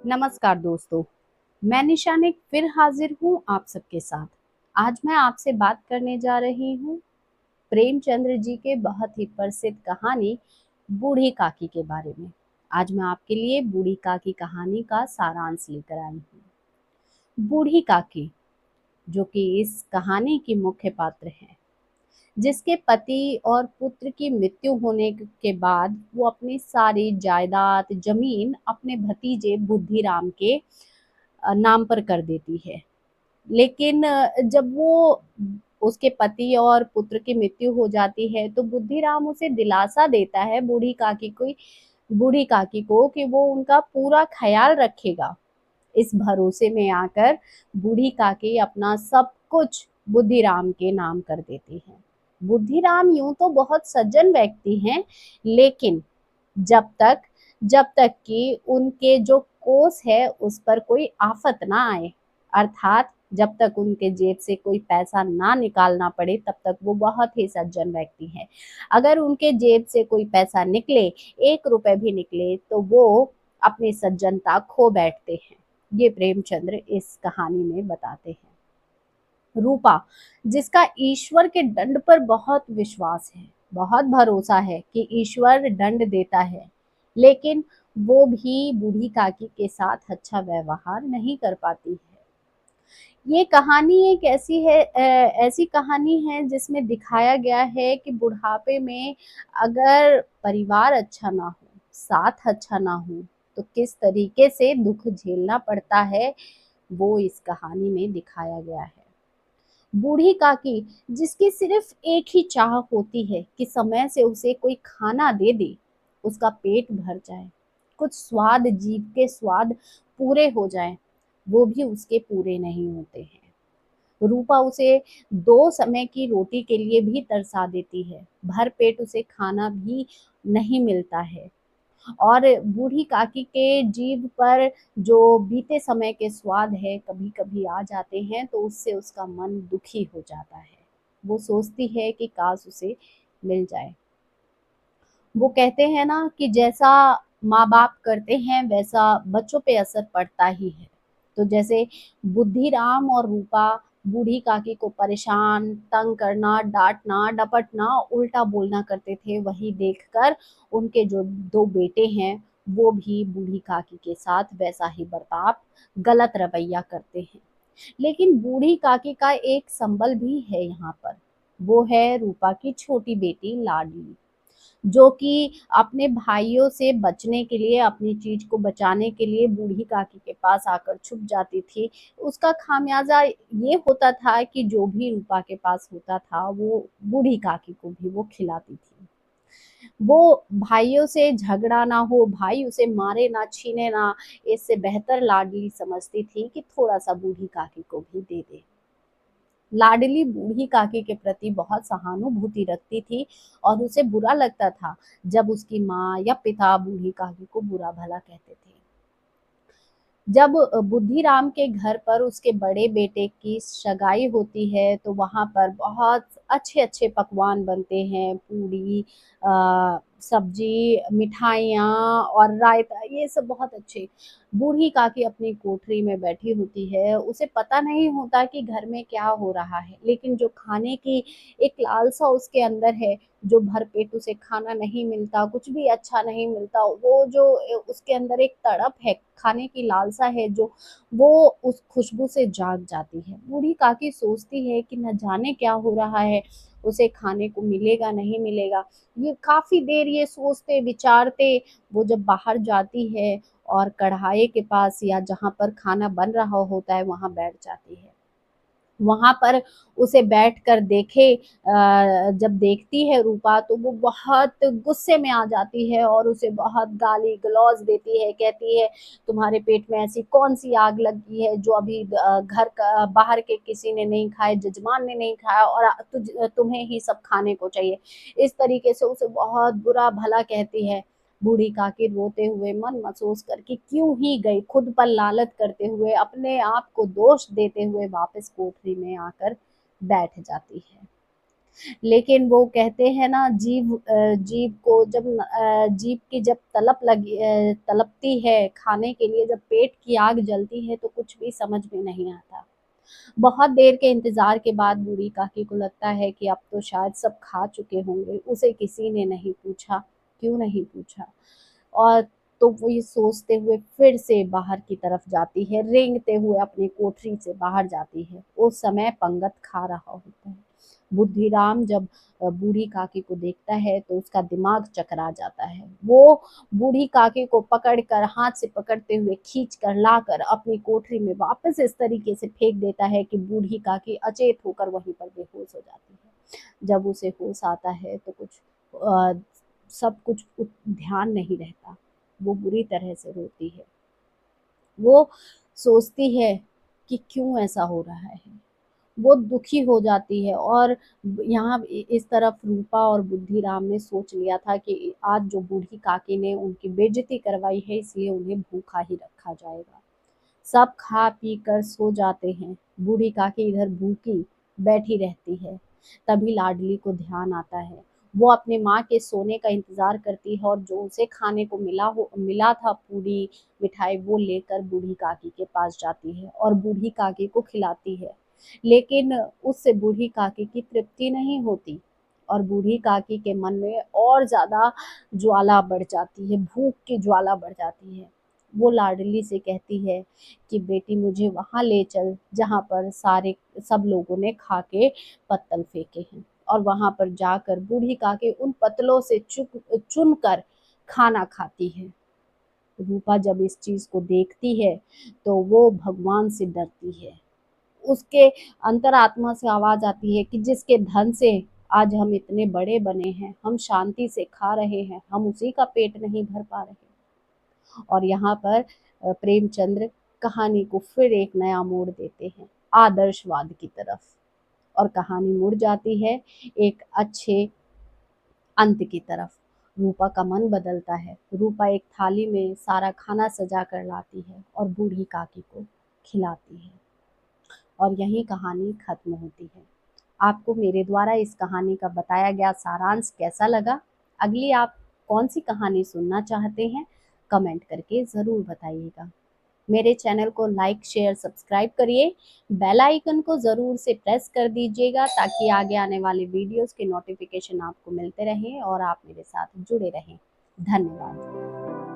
नमस्कार दोस्तों, मैं निशान फिर हाजिर हूँ आप सबके साथ। आज मैं आपसे बात करने जा रही हूँ प्रेमचंद्र जी के बहुत ही प्रसिद्ध कहानी बूढ़ी काकी के बारे में। आज मैं आपके लिए बूढ़ी काकी कहानी का सारांश लेकर आई हूँ। बूढ़ी काकी, जो कि इस कहानी की मुख्य पात्र है, जिसके पति और पुत्र की मृत्यु होने के बाद वो अपनी सारी जायदाद जमीन अपने भतीजे बुद्धिराम के नाम पर कर देती है। लेकिन जब वो उसके पति और पुत्र की मृत्यु हो जाती है तो बुद्धिराम उसे दिलासा देता है बूढ़ी काकी को कि वो उनका पूरा ख्याल रखेगा। इस भरोसे में आकर बूढ़ी काकी अपना सब कुछ बुद्धिराम के नाम कर देती है। बुद्धिराम यूं तो बहुत सज्जन व्यक्ति हैं, लेकिन जब तक जब तक कि उनके जो कोष है उस पर कोई आफत ना आए, अर्थात जब तक उनके जेब से कोई पैसा ना निकालना पड़े, तब तक वो बहुत ही सज्जन व्यक्ति हैं। अगर उनके जेब से कोई पैसा निकले, 1 रुपए भी निकले, तो वो अपनी सज्जनता खो बैठते हैं। ये प्रेमचंद्र इस कहानी में बताते हैं। रूपा, जिसका ईश्वर के दंड पर बहुत विश्वास है, बहुत भरोसा है कि ईश्वर दंड देता है, लेकिन वो भी बूढ़ी काकी के साथ अच्छा व्यवहार नहीं कर पाती है। ये कहानी एक ऐसी कहानी है जिसमें दिखाया गया है कि बुढ़ापे में अगर परिवार अच्छा ना हो, साथ अच्छा ना हो, तो किस तरीके से दुख झेलना पड़ता है, वो इस कहानी में दिखाया गया है। बूढ़ी काकी, जिसकी सिर्फ एक ही चाह होती है कि समय से उसे कोई खाना दे दे, उसका पेट भर जाए, कुछ स्वाद, जीभ के स्वाद पूरे हो जाएं, वो भी उसके पूरे नहीं होते हैं। रूपा उसे 2 समय की रोटी के लिए भी तरसा देती है, भर पेट उसे खाना भी नहीं मिलता है। और बूढ़ी काकी के जीभ पर जो बीते समय के स्वाद है कभी कभी आ जाते हैं, तो उससे उसका मन दुखी हो जाता है। वो सोचती है कि काश उसे मिल जाए। वो कहते हैं ना कि जैसा माँ बाप करते हैं वैसा बच्चों पे असर पड़ता ही है। तो जैसे बुद्धिराम और रूपा बूढ़ी काकी को परेशान, तंग करना, डांटना, डपटना, उल्टा बोलना करते थे, वही देखकर उनके जो 2 बेटे हैं वो भी बूढ़ी काकी के साथ वैसा ही बर्ताव, गलत रवैया करते हैं। लेकिन बूढ़ी काकी का एक संबल भी है यहाँ पर। वो है रूपा की छोटी बेटी लाडली, जो कि अपने भाइयों से बचने के लिए, अपनी चीज को बचाने के लिए बूढ़ी काकी के पास आकर छुप जाती थी। उसका खामियाजा ये होता था कि जो भी रूपा के पास होता था वो बूढ़ी काकी को भी वो खिलाती थी। वो भाइयों से झगड़ा ना हो, भाई उसे मारे ना, छीने ना, इससे बेहतर लाडली समझती थी कि थोड़ा सा बूढ़ी काकी को भी दे दे। लाडली बूढ़ी काकी के प्रति बहुत सहानुभूति रखती थी और उसे बुरा लगता था जब उसकी माँ या पिता बूढ़ी काकी को बुरा भला कहते थे। जब बुद्धिराम के घर पर उसके बड़े बेटे की सगाई होती है तो वहाँ पर बहुत अच्छे-अच्छे पकवान बनते हैं, पूड़ी, सब्जी, मिठाइयाँ और रायता, ये सब बहुत अच्छे। बूढ़ी काकी अपनी कोठरी में बैठी होती है, उसे पता नहीं होता कि घर में क्या हो रहा है, लेकिन जो खाने की एक लालसा उसके अंदर है, जो भरपेट उसे खाना नहीं मिलता, कुछ भी अच्छा नहीं मिलता, वो जो उसके अंदर एक तड़प है, खाने की लालसा है जो, वो उस खुशबू से जाग जाती है। बूढ़ी काकी सोचती है कि न जाने क्या हो रहा है, उसे खाने को मिलेगा नहीं मिलेगा। ये काफ़ी देर ये सोचते विचारते वो जब बाहर जाती है और कढ़ाई के पास या जहाँ पर खाना बन रहा होता है वहाँ बैठ जाती है। वहाँ पर उसे बैठकर जब देखती है रूपा, तो वो बहुत गुस्से में आ जाती है और उसे बहुत गाली-गलौज देती है, कहती है, तुम्हारे पेट में ऐसी कौन-सी आग लगी है जो अभी घर का बाहर के किसी ने नहीं खाए, जजमान ने नहीं खाया और तुम्हें ही सब खाने को चाहिए। इस तरीके से उसे बहुत बुरा भला कहती है। बूढ़ी काकी रोते हुए, मन महसूस करके क्यों ही गई, खुद पर लालत करते हुए, अपने आप को दोष देते हुए वापस कोठरी में आकर बैठ जाती है। लेकिन वो कहते हैं ना, जीभ को जब जीभ की जब तलपती है खाने के लिए, जब पेट की आग जलती है तो कुछ भी समझ में नहीं आता। बहुत देर के इंतजार के बाद बूढ़ी काकी को लगता है कि अब तो शायद सब खा चुके होंगे। उसे किसी ने नहीं पूछा, क्यों नहीं पूछा। और तो वो ये सोचते हुए फिर से बाहर की तरफ जाती है, रेंगते हुए अपनी कोठरी से बाहर जाती है। उस समय पंगत खा रहा होता है। बुद्धिराम जब बूढ़ी काकी को देखता है तो उसका दिमाग चकरा जाता है। वो बूढ़ी काकी को पकड़कर, हाथ से पकड़ते हुए खींच कर लाकर अपनी कोठरी में वापस इस तरीके से फेंक देता है कि बूढ़ी काकी अचेत होकर वहीं पर बेहोश हो जाती है। जब उसे होश आता है तो अ, सब कुछ ध्यान नहीं रहता। वो बुरी तरह से रोती है। वो सोचती है कि क्यों ऐसा हो रहा है। वो दुखी हो जाती है। और यहाँ इस तरफ रूपा और बुद्धिराम ने सोच लिया था कि आज जो बूढ़ी काकी ने उनकी बेइज्जती करवाई है, इसलिए उन्हें भूखा ही रखा जाएगा। सब खा पी कर सो जाते हैं। बूढ़ी काकी इधर भूखी बैठी रहती है। तभी लाडली को ध्यान आता है। वो अपने माँ के सोने का इंतजार करती है और जो उसे खाने को मिला था, पूरी मिठाई, वो लेकर बूढ़ी काकी के पास जाती है और बूढ़ी काकी को खिलाती है। लेकिन उससे बूढ़ी काकी की तृप्ति नहीं होती और बूढ़ी काकी के मन में और ज्यादा ज्वाला बढ़ जाती है, भूख की ज्वाला बढ़ जाती है। वो लाडली से कहती है कि बेटी, मुझे वहां ले चल जहां पर सब लोगों ने खा के पत्तल फेंके हैं। और वहां पर जाकर बूढ़ी काकी उन पत्तलों से चुन कर खाना खाती है। रूपा जब इस चीज को देखती है तो वो भगवान से डरती है। उसके अंतरात्मा से आवाज आती है कि जिसके धन से आज हम इतने बड़े बने हैं, हम शांति से खा रहे हैं, हम उसी का पेट नहीं भर पा रहे। और यहाँ पर प्रेमचंद्र कहानी को फिर एक नया मोड़ देते हैं, आदर्शवाद की तरफ। और कहानी मुड़ जाती है एक अच्छे अंत की तरफ। रूपा का मन बदलता है। रूपा एक थाली में सारा खाना सजा कर लाती है और बूढ़ी काकी को खिलाती है। और यही कहानी खत्म होती है। आपको मेरे द्वारा इस कहानी का बताया गया सारांश कैसा लगा? अगली आप कौन सी कहानी सुनना चाहते हैं? कमेंट करके ज़रूर बताइएगा। मेरे चैनल को लाइक, शेयर, सब्सक्राइब करिए। बेल आइकन को ज़रूर से प्रेस कर दीजिएगा ताकि आगे आने वाले वीडियोस के नोटिफिकेशन आपको मिलते रहें और आप मेरे साथ जुड़े रहें। धन्यवाद।